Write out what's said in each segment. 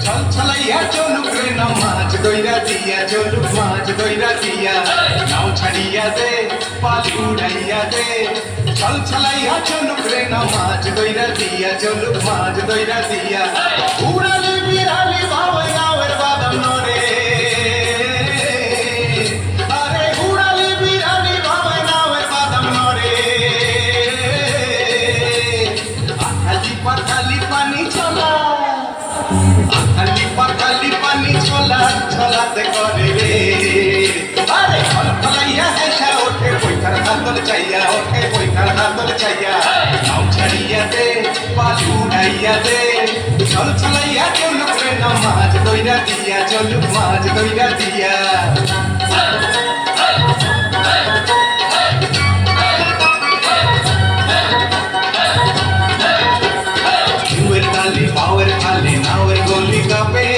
ছলছলাইয়া চলুক রে না মাছ দইরা দিয়া চলুক মাছ দইরা দিয়া নাও ছাড়িয়া দে পাল উড়াইয়া দে ছলছলাইয়া চলুক রে না মাছ দইরা দিয়া চলুক মাছ দইরা দিয়া উড়ালি বিড়ালি বাবা গাওয়ের বাদাম নরে আরে উড়ালি বিড়ালি বাবা গাওয়ের বাদাম নরে আখালি পাখালি পানি চলা খালি পানি ছোলা ছোলাতে করে রে আরে খলখলাইয়া হেসা ওঠে বইখার হাতল চাইয়া ওঠে বইখার হাতল চাইয়া নাও ছাড়িয়া দে পাল উড়াইয়া দে ছলছলাইয়া চলুক রে না মাছ দইরা দিয়া চলুক মাছ দইরা দিয়া পাওয়ের খালি নাওয়ের গলি কাপে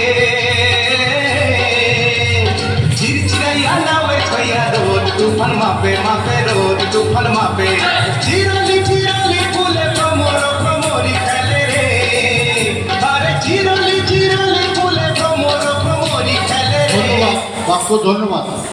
চিরচিরাইয়া নাওয়ে ছইয়া রোদ তুফান মাপে মাপে রোদ তুফান মাপে চিরলি চিরলি ফুলে ভ্রমর ভ্রমরি খেলে রে আরে চিরলি চিরলি ফুলে ভ্রমর ভ্রমরি খেলে রে। ধন্যবাদ।